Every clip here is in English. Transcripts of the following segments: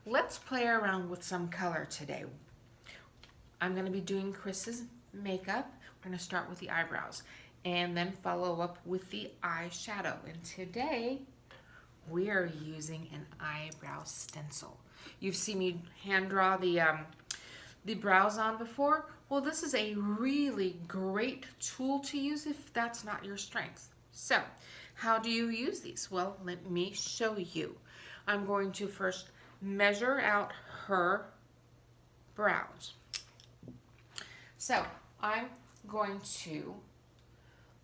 let's play around with some color today. I'm going to be doing Kris's makeup. We're going to start with the eyebrows and then follow up with the eyeshadow. And today we are using an eyebrow stencil. You've seen me hand draw the brows on before. Well, this is a really great tool to use if that's not your strength. So, how do you use these? Well, let me show you. I'm going to first measure out her brows. So, I'm going to,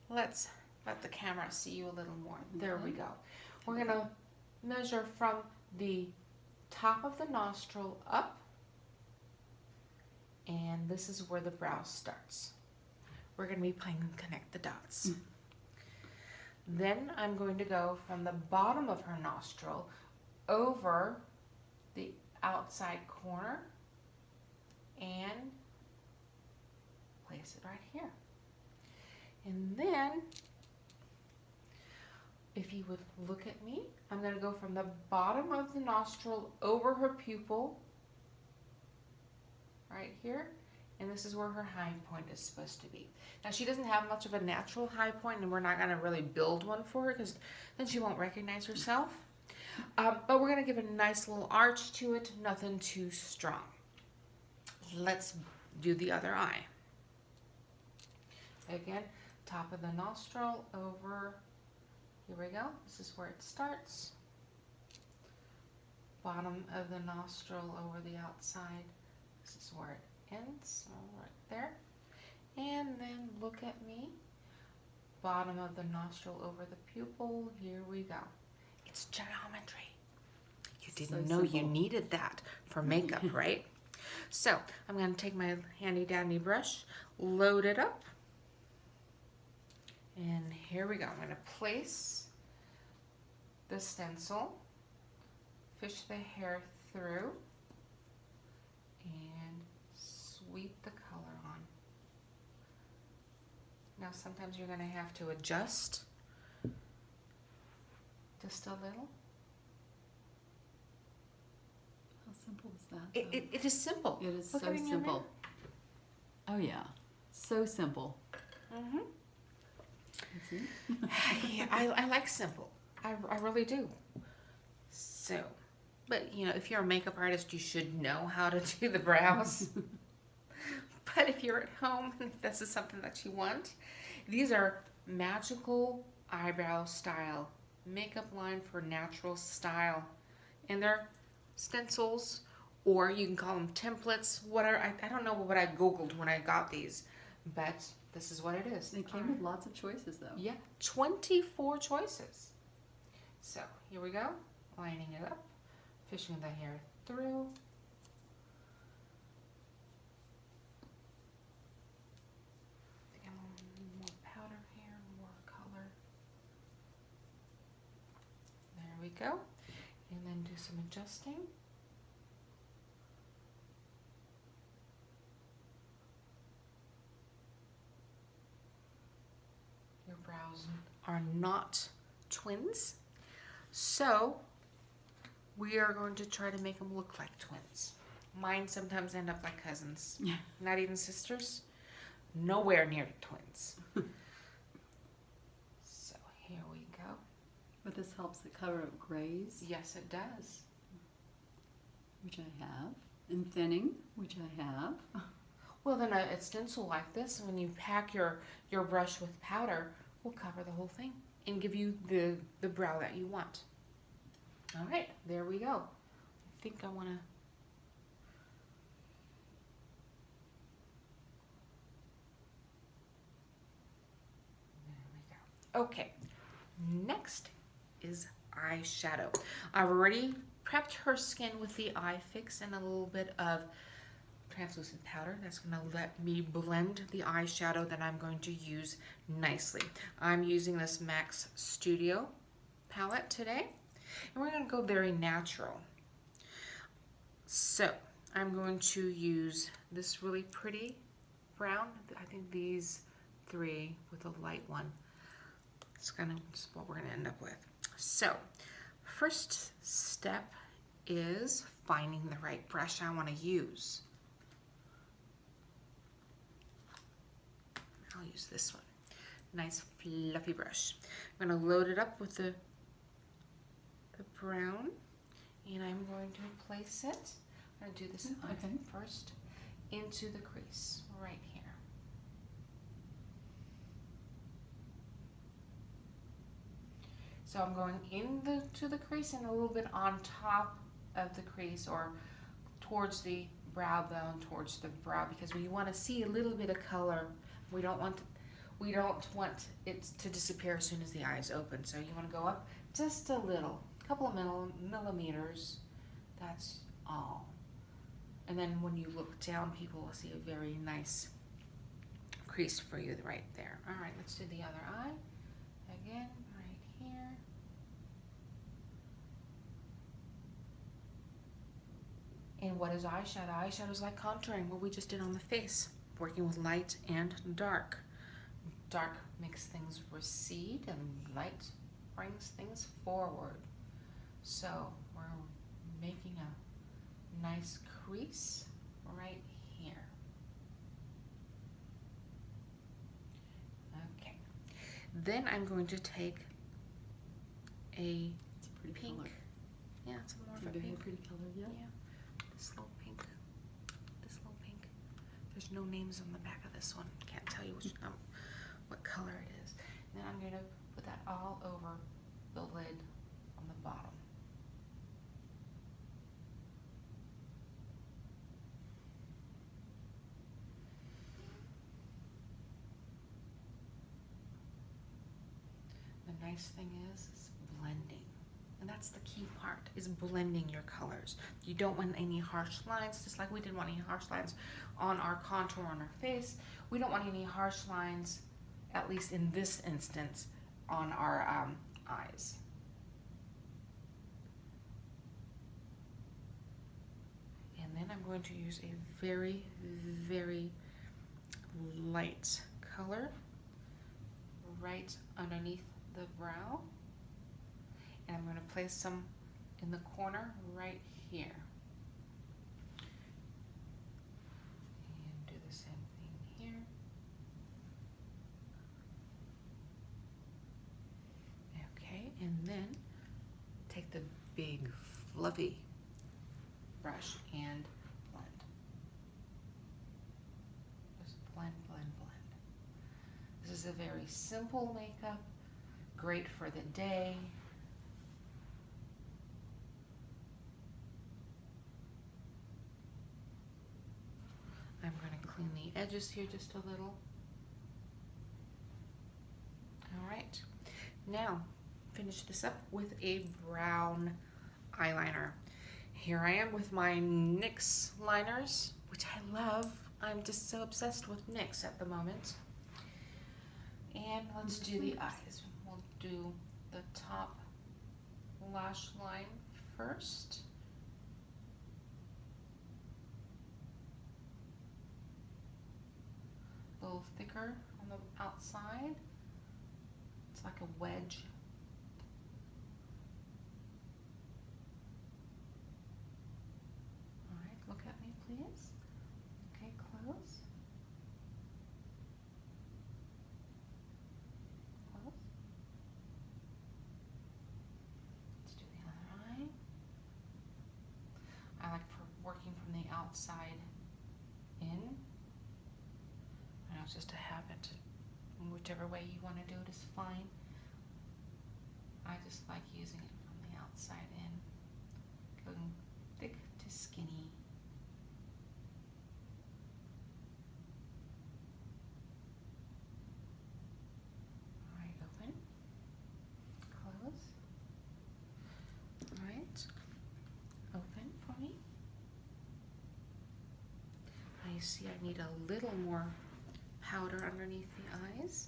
let's let the camera see you a little more. There we go. We're going to measure from the top of the nostril up, and this is where the brow starts. We're going to be playing connect the dots. Then I'm going to go from the bottom of her nostril over the outside corner and place it right here. And then, if you would look at me, I'm going to go from the bottom of the nostril over her pupil, right here, and this is where her high point is supposed to be. Now, she doesn't have much of a natural high point, and we're not going to really build one for her because then she won't recognize herself. But we're going to give a nice little arch to it, nothing too strong. Let's do the other eye. Again, top of the nostril over, here we go, this is where it starts. Bottom of the nostril over the outside, this is where it ends, right there. And then look at me, bottom of the nostril over the pupil, here we go. It's geometry. You didn't know you needed that for makeup, right? So I'm going to take my handy dandy brush, load it up, and here we go. I'm going to place the stencil, fish the hair through, and sweep the color on. Now sometimes you're going to have to adjust just a little. How simple is that? It is simple. It is Look so simple. Oh yeah, so simple. Mm-hmm. That's it. Yeah, I like simple. I really do. So, but you know, if you're a makeup artist, you should know how to do the brows. But if you're at home and if this is something that you want, these are magical eyebrow style makeup line for natural style, and they're stencils, or you can call them templates, whatever. I don't know what I googled when I got these, but this is what it is. They came with lots of choices though. Yeah, 24 choices. So here we go, lining it up, fishing the hair through. Get a little more powder here, more color. There we go. And then do some adjusting. Your brows are not twins, so we are going to try to make them look like twins. Mine sometimes end up like cousins. Yeah. Not even sisters. Nowhere near twins. So here we go. But this helps the cover up grays, Yes, it does. which I have, and thinning, which I have. Well, then a stencil like this, when you pack your brush with powder, will cover the whole thing and give you the brow that you want. All right, there we go. I think I want to... There we go. Okay, next is eyeshadow. I've already prepped her skin with the eye fix and a little bit of translucent powder. That's going to let me blend the eyeshadow that I'm going to use nicely. I'm using this MAC Studio palette today, and we're going to go very natural. So I'm going to use this really pretty brown. I think these three with a light one. It's kind of what we're going to end up with. So first step is finding the right brush I want to use. I'll use this one. Nice fluffy brush. I'm going to load it up with the brown, and I'm going to place it. I'm going to do this first into the crease right here. So I'm going into the crease and a little bit on top of the crease, or towards the brow bone, towards the brow, because we want to see a little bit of color. We don't want it to disappear as soon as the eyes open. So you want to go up just a little, couple of millimeters. That's all. And then when you look down, people will see a very nice crease for you right there. All right, let's do the other eye again, right here. And what is eyeshadow? Eyeshadow is like contouring, what we just did on the face, working with light and dark. Dark makes things recede, and light brings things forward. So we're making a nice crease right here. Okay. Then I'm going to take a pink. Color. Yeah, it's more of a very pink. pretty color, yeah. This little pink. This little pink. There's no names on the back of this one. Can't tell you what color it is. And then I'm going to put that all over the lid on the bottom. The nice thing is blending. And that's the key part, is blending your colors. You don't want any harsh lines, just like we didn't want any harsh lines on our contour on our face. We don't want any harsh lines, at least in this instance, on our eyes. And then I'm going to use a very, very light color right underneath the brow. And I'm going to place some in the corner right here. And do the same thing here. Okay, and then take the big fluffy brush and blend. Just blend, blend, blend. This is a very simple makeup, great for the day. I'm going to clean the edges here just a little. All right, now finish this up with a brown eyeliner. Here I am with my NYX liners, which I love. I'm just so obsessed with NYX at the moment. And let's do the eyes. We'll do the top lash line first. A little thicker on the outside. It's like a wedge. All right, look at me, please. Okay, close. Close. Let's do the other eye. I like for working from the outside in. It's just a habit. Whichever way you want to do it is fine. I just like using it from the outside in, going thick to skinny. All right, open, close. All right, open for me. Now you see I need a little more powder underneath the eyes.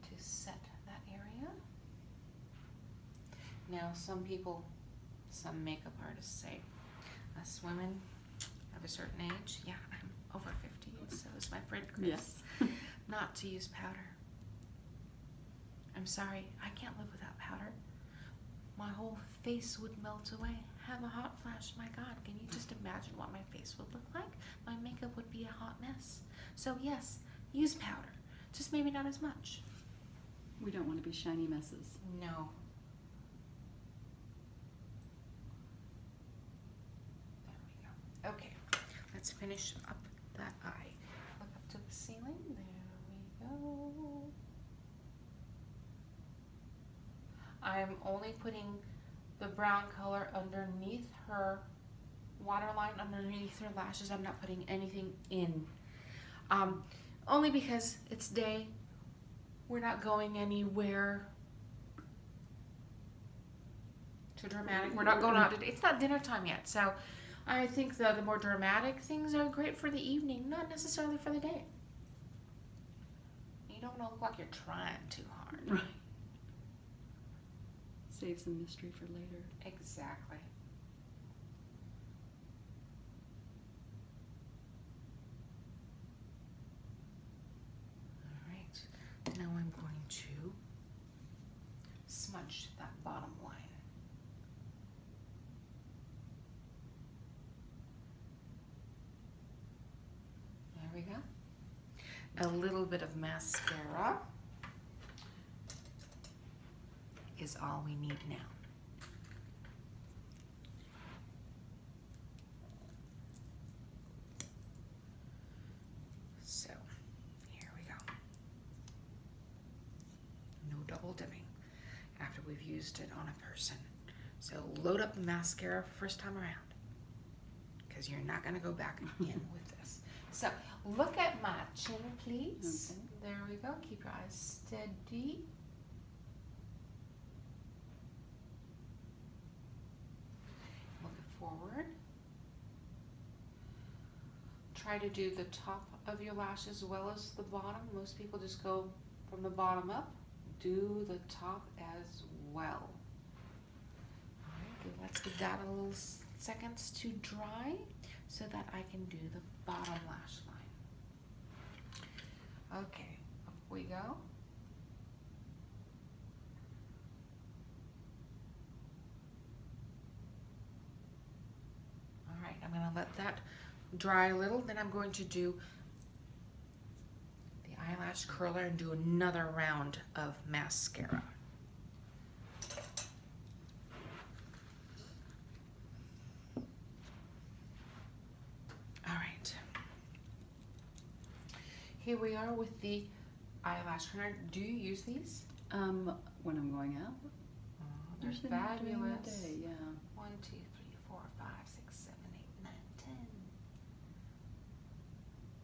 To set that area. Now some makeup artists say, us women of a certain age, yeah, I'm over 50, so is my friend Kris, Yes. not to use powder. I'm sorry, I can't live without powder. My whole face would melt away. Have a hot flash, my God, can you just imagine what my face would look like? My makeup would be a hot mess. So yes, use powder, just maybe not as much. We don't want to be shiny messes. No. There we go. Okay, let's finish up that eye. Look up to the ceiling, there we go. I'm only putting the brown color underneath her waterline, underneath her lashes. I'm not putting anything in. Only because it's day. We're not going anywhere too dramatic. We're not going out to, it's not dinner time yet. So I think the more dramatic things are great for the evening, not necessarily for the day. You don't want to look like you're trying too hard. Right. Save some mystery for later. Exactly. All right. Now I'm going to smudge that bottom line. There we go. A little bit of mascara is all we need now. So, here we go. No double dipping after we've used it on a person. So load up the mascara first time around, because you're not going to go back in with this. So look at my chin, please. Okay. There we go. Keep your eyes steady. Forward. Try to do the top of your lash as well as the bottom. Most people just go from the bottom up. Do the top as well. Alright, let's give that a little seconds to dry so that I can do the bottom lash line. Okay, up we go. I'm going to let that dry a little, then I'm going to do the eyelash curler and do another round of mascara. All right. Here we are with the eyelash curler. Do you use these? When I'm going out. Oh, they're Usually fabulous. during the day, yeah. 1, 2, 3, 4, 5, 6, 7, 8, 9, 10.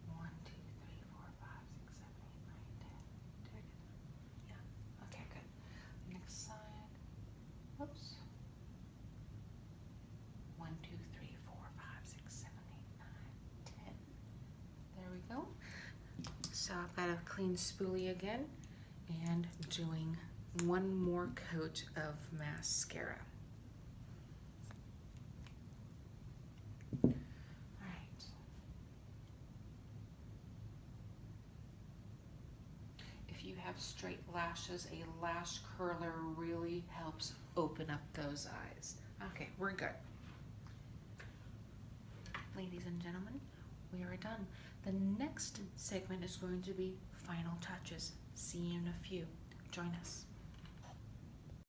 1, 2, 3, 4, 5, 6, 7, 8, 9, 10. Did I get that? Yeah. Okay, good. Next side. Oops. 1, 2, 3, 4, 5, 6, 7, 8, 9, 10. There we go. So I've got a clean spoolie again and doing one more coat of mascara. All right. If you have straight lashes, a lash curler really helps open up those eyes. Okay, we're good. Ladies and gentlemen, we are done. The next segment is going to be final touches. See you in a few. Join us.